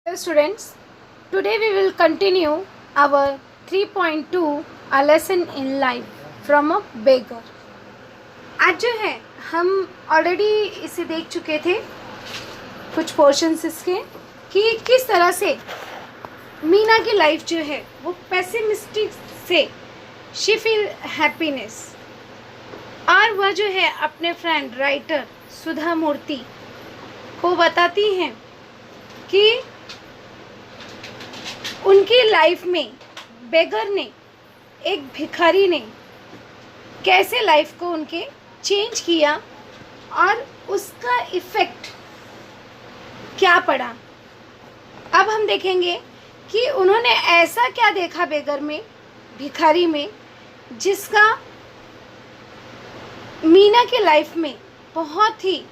Hello students, today we will continue our 3.2 a lesson in life from a beggar. आज जो है हम already इसे देख चुके थे कुछ पोर्शंस इसके कि किस तरह से मीना की लाइफ जो है वो पेसिमिस्टिक से शी फील हैप्पीनेस और वह जो है अपने फ्रेंड राइटर सुधा मूर्ति को बताती हैं कि उनकी लाइफ में बेगर ने, एक भिखारी ने कैसे लाइफ को उनके चेंज किया और उसका इफ़ेक्ट क्या पड़ा। अब हम देखेंगे कि उन्होंने ऐसा क्या देखा बेगर में, भिखारी में, जिसका मीना के लाइफ में बहुत ही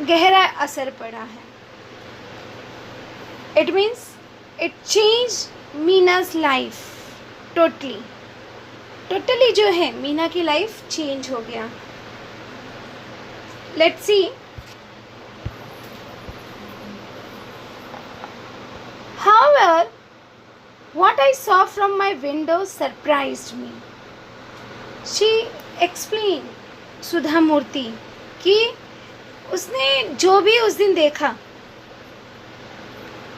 गहरा असर पड़ा है। It means it changed मीना's life totally जो है मीना की लाइफ चेंज हो गया। Let's see however what I saw from my window surprised me. She explained सुधा मूर्ति कि उसने जो भी उस दिन देखा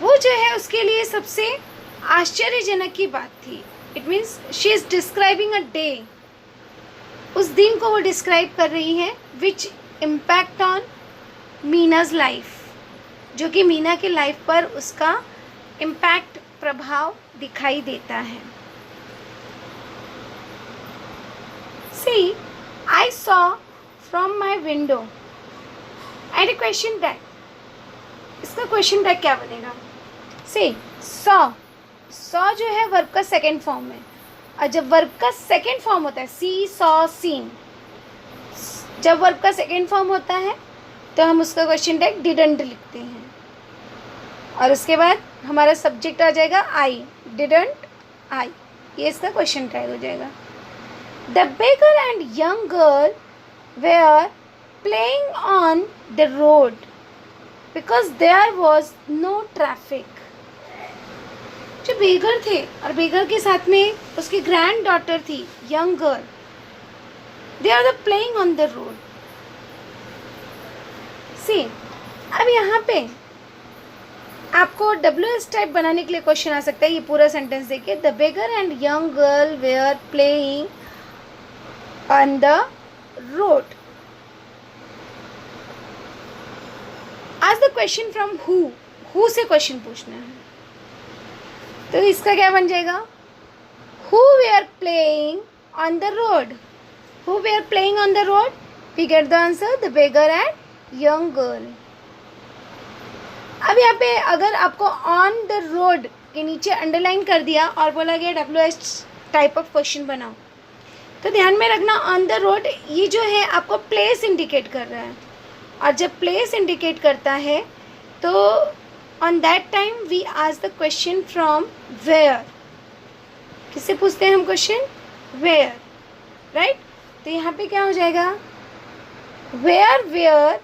वो जो है उसके लिए सबसे आश्चर्यजनक की बात थी। It means she is describing a day, उस दिन को वो डिस्क्राइब कर रही है विच इम्पैक्ट ऑन मीनाज लाइफ, जो कि मीना के लाइफ पर उसका इम्पैक्ट, प्रभाव दिखाई देता है। C I saw from my window and a question tag. इसका क्वेश्चन टैग क्या बनेगा? सी सॉ जो है वर्ब का सेकेंड फॉर्म है, और जब वर्ब का सेकेंड फॉर्म होता है सी सॉ सीन, जब वर्ब का सेकेंड फॉर्म होता है तो हम उसका क्वेश्चन टैग डिडंट लिखते हैं, और उसके बाद हमारा सब्जेक्ट आ जाएगा आई, डिडंट आई, ये इसका क्वेश्चन टैग हो जाएगा। The beggar and young girl were playing on the road because there was no traffic. जो बेगर थे और बेगर के साथ में उसकी ग्रैंड डॉटर थी, young girl, they are the playing on the road. C अब यहाँ पे आपको WS टाइप बनाने के लिए क्वेश्चन आ सकता है। ये पूरा सेंटेंस देखिए, the beggar and young girl were playing on the road. आज द क्वेश्चन फ्रॉम हु से क्वेश्चन पूछना है, तो इसका क्या बन जाएगा? Who were playing on the road, who were playing on the road, we get the answer the beggar and young girl. अब यहाँ पे अगर आपको ऑन द रोड के नीचे अंडरलाइन कर दिया और बोला गया WS टाइप ऑफ क्वेश्चन बनाओ, तो ध्यान में रखना ऑन द रोड ये जो है आपको प्लेस इंडिकेट कर रहा है, और जब प्लेस इंडिकेट करता है तो on that time we ask the question from where. किससे पूछते हैं हम क्वेश्चन? Where, right? तो यहाँ पे क्या हो जाएगा? Where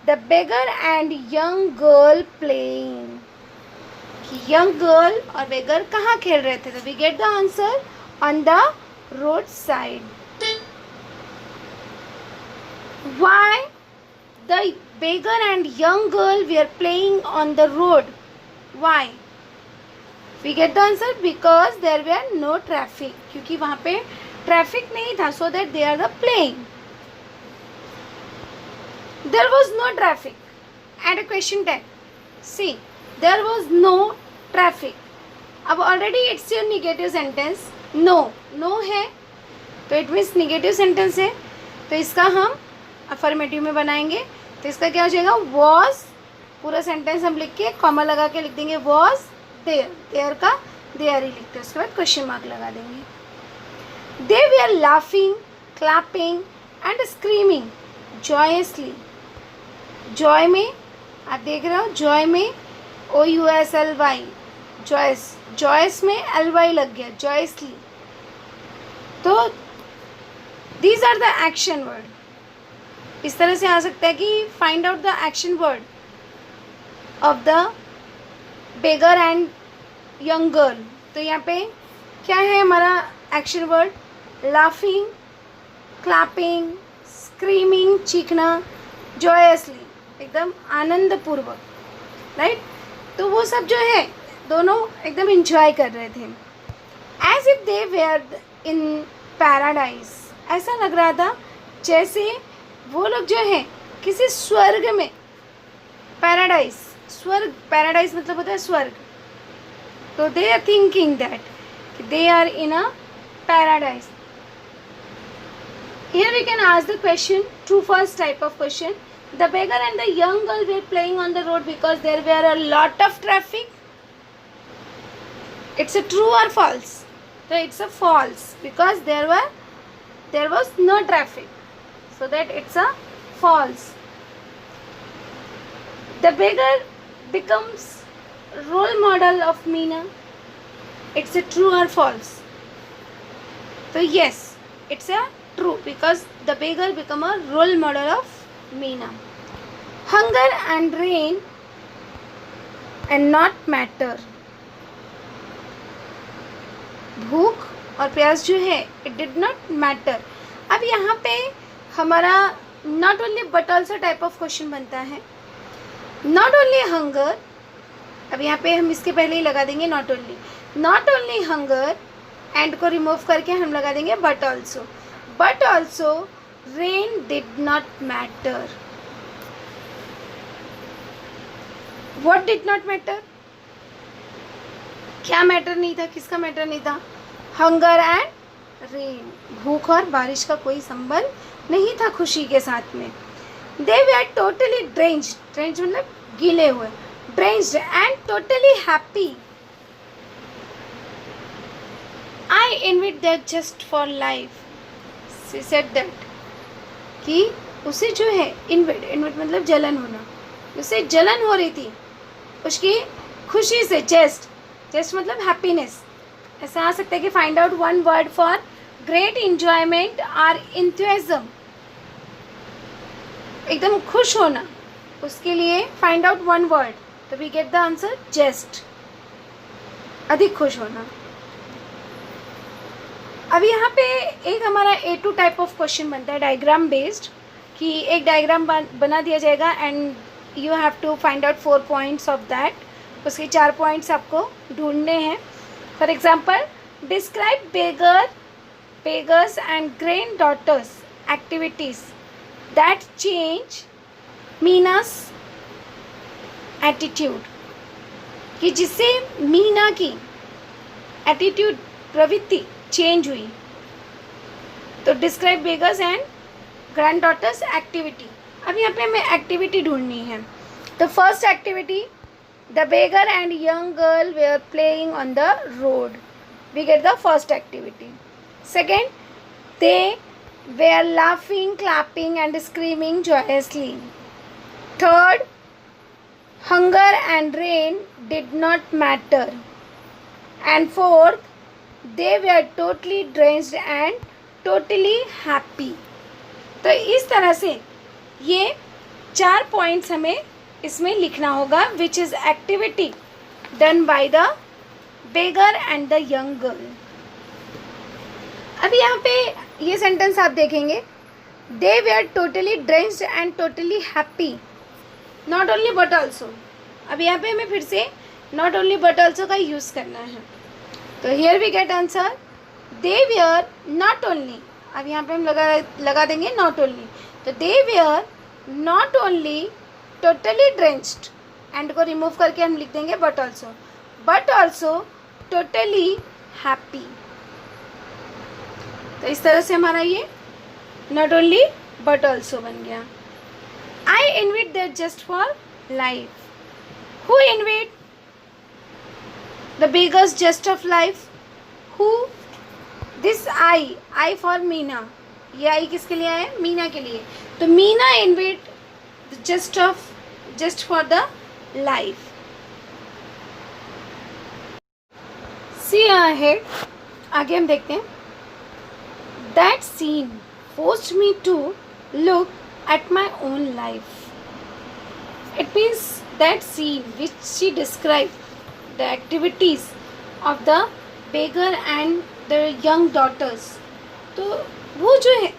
the beggar and young girl playing, कि यंग गर्ल और बेगर कहाँ खेल रहे थे, तो we get the answer on the road side. Why the beggar and young girl were playing on the road? Why? We get the answer because there were no traffic, क्योंकि वहाँ पे traffic नहीं था, so that they are the playing. There was no traffic. Add a question tag. See, there was no traffic. अब already it's your negative sentence. No है तो it means negative sentence है, तो इसका हम अफर्मेटिव में बनाएंगे। तो इसका क्या हो जाएगा? वॉज, पूरा सेंटेंस हम लिख के कॉमा लगा के लिख देंगे वॉज देयर, देयर का देयर ही लिखते हैं, उसके बाद क्वेश्चन मार्क लगा देंगे। They were laughing, clapping and screaming joyously. Joy में आप देख रहे हो, जॉय में OUSLY, जॉयस, जॉयस में LY लग गया, जॉयसली। तो these are the action word. इस तरह से आ सकता है कि find out the action word. Of the beggar and young girl. तो यहाँ पे क्या है हमारा action word? Laughing, clapping, screaming, चीखना, जॉयसली, एकदम आनंदपूर्वक, राइट। तो वो सब जो है दोनों एकदम इंजॉय कर रहे थे। As if they were in paradise, ऐसा लग रहा था जैसे वो लोग जो है किसी स्वर्ग में। पैराडाइज, स्वर्ग, पैराडाइज मतलब होता है स्वर्ग। तो they are thinking that they are in a paradise. Here we can ask the question, true false type of question. The beggar and the young girl were playing on the road because there were a lot of traffic. It's a true or false? So it's a false because there was no traffic. So that it's a false. The beggar becomes role model of Meena. It's a true or false? So yes, it's a true because the beggar become a role model of Meena. Hunger and rain and not matter. भूख और प्यास जो है it did not matter. अब यहाँ पे हमारा not only but also type of question बनता है. Not only hunger, अब यहाँ पे हम इसके पहले ही लगा देंगे not only. Not only hunger and को रिमूव करके हम लगा देंगे but also. But also rain did not matter. What did not matter? क्या मैटर नहीं था? किसका मैटर नहीं था? Hunger and rain. भूख और बारिश का कोई संबंध नहीं था खुशी के साथ में. They were totally drenched. Drenched मतलब गीले हुए. Drenched and totally happy. I envied that just for life. She said that कि उसे जो है इन्वेट मतलब जलन होना, उसे जलन हो रही थी उसकी खुशी से। जस्ट मतलब हैप्पीनेस। ऐसा आ सकता है कि find out one word for great enjoyment और इंथुजियाज्म, एकदम खुश होना, उसके लिए फाइंड आउट वन वर्ड। तो we get the answer just, अधिक खुश होना। अब यहाँ पे एक हमारा A2 टाइप ऑफ क्वेश्चन बनता है डायग्राम बेस्ड, कि एक डायग्राम बना दिया जाएगा and you have to find out 4 points of that. उसके 4 पॉइंट्स आपको ढूंढने हैं। For example, describe beggars and grand daughters activities that change Meena's attitude, कि जिससे मीना की एटीट्यूड, प्रवृत्ति चेंज हुई। तो describe beggars and grand daughters activity. अब यहाँ पे हमें एक्टिविटी ढूंढनी है। तो first activity, the beggar and young girl were playing on the road, we get the first activity. Second, they were laughing, clapping and screaming joyously. Third, hunger and rain did not matter. And fourth, they were totally drenched and totally happy. तो इस तरह से ये 4 points हमें इसमें लिखना होगा, which is activity done by the beggar and the young girl. अब यहाँ पे ये सेंटेंस आप देखेंगे, they were totally drenched and totally happy, not only but also. अब यहाँ पे हमें फिर से नॉट ओनली बट ऑल्सो का यूज़ करना है। तो here we get answer, they were not only. अब यहाँ पे हम लगा देंगे नॉट ओनली। तो they were not only totally drenched, and को रिमूव करके हम लिख देंगे बट ऑल्सो टोटली हैप्पी। तो इस तरह से हमारा ये नॉट ओनली बट ऑल्सो बन गया। I envied that just for life. Who envied the beggars just of life? Who? This I for Meena. ये I किसके लिए है? मीना के लिए। तो Meena envied just for the life. See ahead. आगे हम देखते हैं। That scene forced me to look at my own life. It means that scene which she described the activities of the beggar and the young daughters. तो वो जो है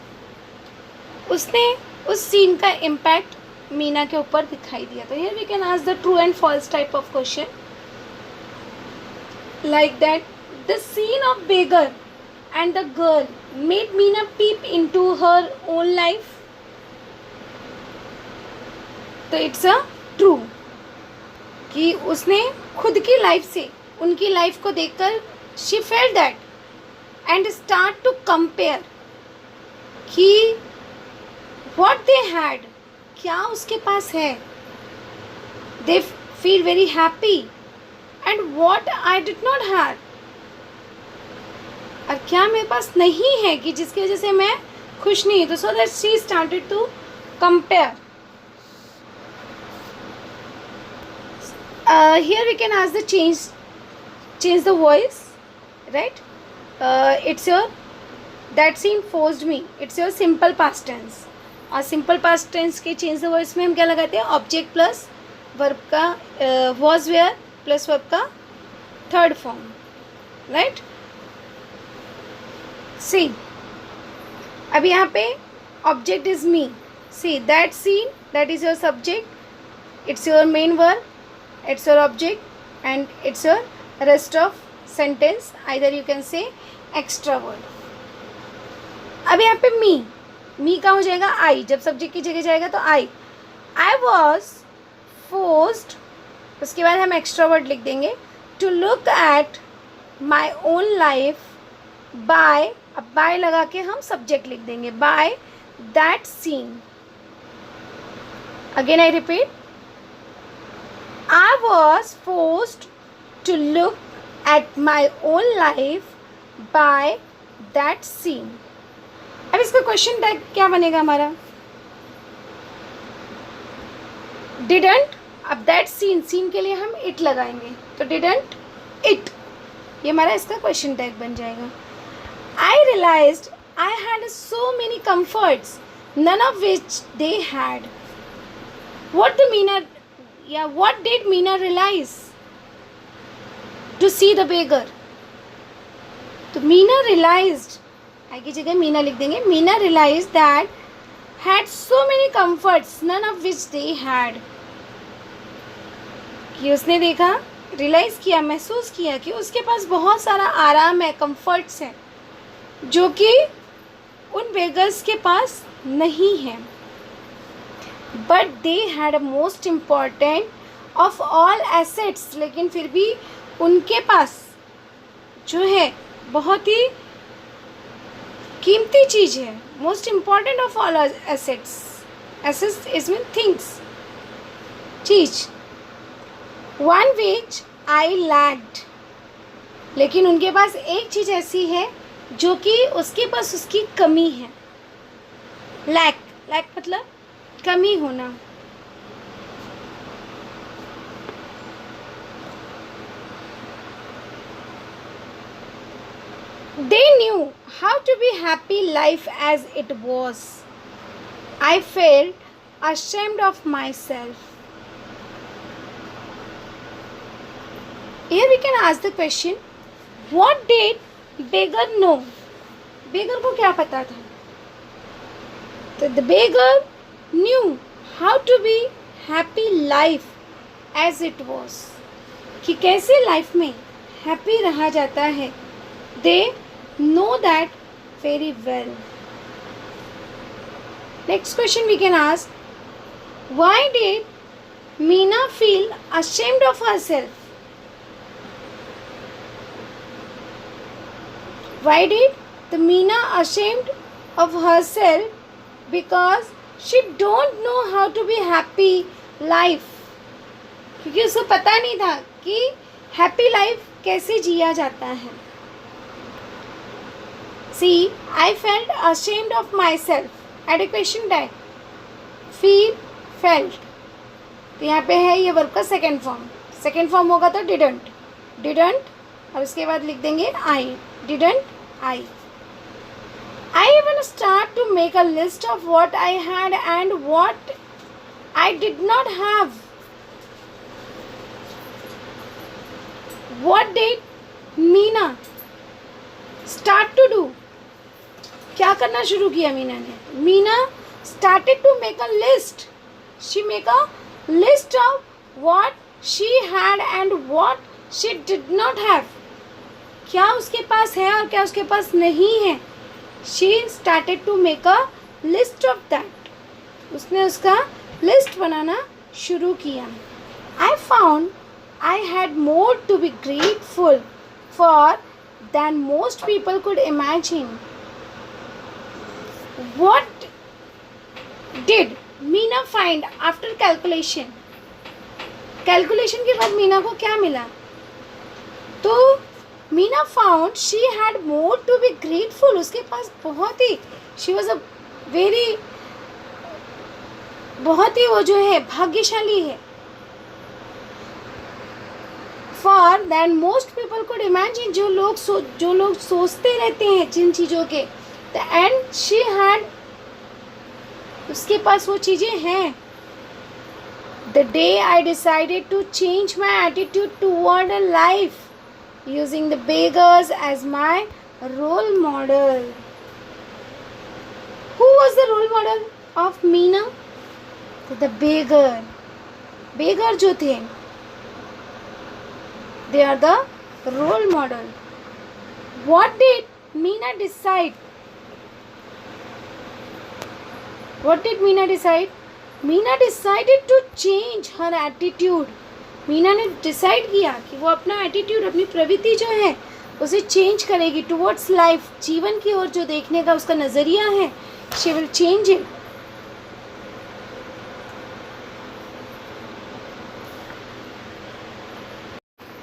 उसने उस सीन का इम्पैक्ट मीना के ऊपर दिखाई दिया. तो here we can ask the true and false type of question, like that the scene of beggar and the girl made Meena peep into her own life. तो इट्स अ ट्रू कि उसने खुद की लाइफ से उनकी life को देखकर she felt that and start to compare कि व्हाट दे हैड, क्या उसके पास है, they feel very happy, and what I did not have, और क्या मेरे पास नहीं है कि जिसकी वजह से मैं खुश नहीं हूँ. तो so that she started to compare. Here we can ask the change the voice, right? It's your that scene forced me. It's your simple past tense. और simple past tense के change the voice में हम क्या लगाते हैं? object plus verb का was where plus verb का third form, right? See, अब यहाँ पे object is me. See that scene, that is your subject. It's your main verb. It's your object and it's your rest of sentence. Either you can say extra word. अब यहाँ पे मी का हो जाएगा आई. जब सब्जेक्ट की जगह जाएगा तो आई वॉज फोर्स्ड, उसके बाद हम एक्स्ट्रा वर्ड लिख देंगे to look at my own life by. अब बाय लगा के हम सब्जेक्ट लिख देंगे by that scene. Again I repeat, I was forced to look at my own life by that scene. अब इसका क्वेश्चन टैग क्या बनेगा हमारा? Didn't. अब that scene के लिए हम it लगाएंगे तो didn't it, ये हमारा इसका क्वेश्चन टैग बन जाएगा. I realized I had so many comforts, none of which they had. What did Meena realize to see the beggar? तो Meena realized, आई की जगह मीना लिख देंगे. Meena realized that had so many comforts, none of which they had. कि उसने देखा, realise किया, महसूस किया कि उसके पास बहुत सारा आराम है, कंफर्ट्स है, जो कि उन बेगर्स के पास नहीं है. But they had most important of all assets. लेकिन फिर भी उनके पास जो है बहुत ही कीमती चीज़ है. Most important of all assets. Assets is mean things, चीज. One which I lacked. लेकिन उनके पास एक चीज़ ऐसी है जो कि उसके पास उसकी कमी है. लैक मतलब कमी होना. They knew how to be happy life as it was. I felt ashamed of myself. Here we can ask the question, what did beggar know? beggar को क्या पता था? तो the beggar knew how to be happy life as it was. कि कैसे life में happy रहा जाता है. They know that very well. Next question we can ask, why did Meena feel ashamed of herself? Why did the Meena ashamed of herself? Because she don't know how to be happy life. क्योंकि उसको पता नहीं था कि happy life कैसे जिया जाता है. See, I felt ashamed of myself. Add a question tag. Feel, felt. तो यहाँ पे है ये वर्ब का सेकेंड फॉर्म. सेकेंड फॉर्म होगा तो डिडंट और उसके बाद लिख देंगे I. Didn't I. I even start to make a list of what I had and what I did not have. What did Meena start to do? क्या करना शुरू किया मीना ने? Meena started to make a list. She make a list of what she had and what she did not have. क्या उसके पास है और क्या उसके पास नहीं है. She started to make a list of that. उसने उसका लिस्ट बनाना शुरू किया. I found I had more to be grateful for than most people could imagine. What did Meena find after calculation? Calculation के बाद मीना को क्या मिला? तो Meena found she had more to be grateful. उसके पास बहुत ही शी वॉज अ वेरी बहुत ही वो जो है भाग्यशाली है. For than most people could imagine. जो लोग सोचते रहते हैं जिन चीज़ों के. एंड शी हैड उसके पास वो चीज़ें हैं. The day I decided to change my attitude toward a life using the beggars as my role model. Who was the role model of Meena? The beggar. Beggar जो थे, they are the role model. What did Meena decide? What did Meena decide? Meena decided to change her attitude. Meena ने decide किया कि वो अपना attitude, अपनी प्रवृत्ति जो है उसे चेंज करेगी टुवर्ड्स लाइफ. जीवन की ओर जो देखने का उसका नज़रिया है, she will change it.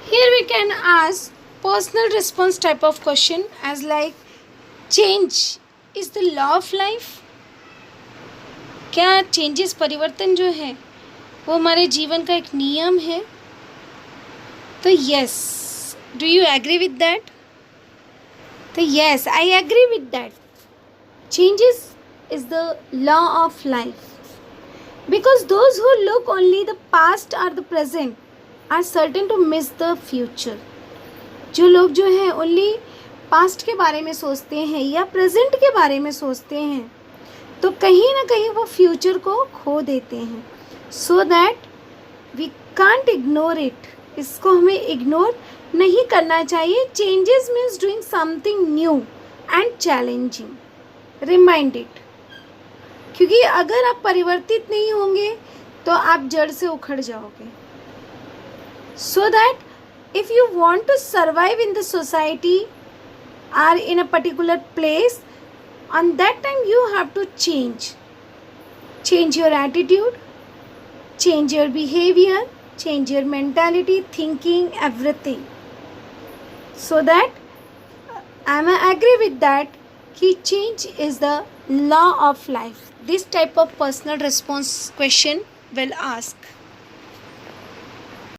Here we can ask personal response type of question as like change is the law of life. क्या चेंजेस, परिवर्तन जो है वो हमारे जीवन का एक नियम है? तो yes, do you agree with that? तो yes, I agree with that. Changes is the law of life because those who look only the past और the present are certain to miss the future. जो लोग जो है only past के बारे में सोचते हैं या प्रेजेंट के बारे में सोचते हैं, तो कहीं ना कहीं वो फ्यूचर को खो देते हैं. So that we can't ignore it. इसको हमें इग्नोर नहीं करना चाहिए. Changes means doing something new and challenging. Remind it. क्योंकि अगर आप परिवर्तित नहीं होंगे तो आप जड़ से उखड़ जाओगे. So that if you want to survive in the society or in a particular place, on that time you have to change your attitude, change your behavior, change your mentality, thinking, everything. So that I am agree with that कि change is the law of life. This type of personal response question will ask.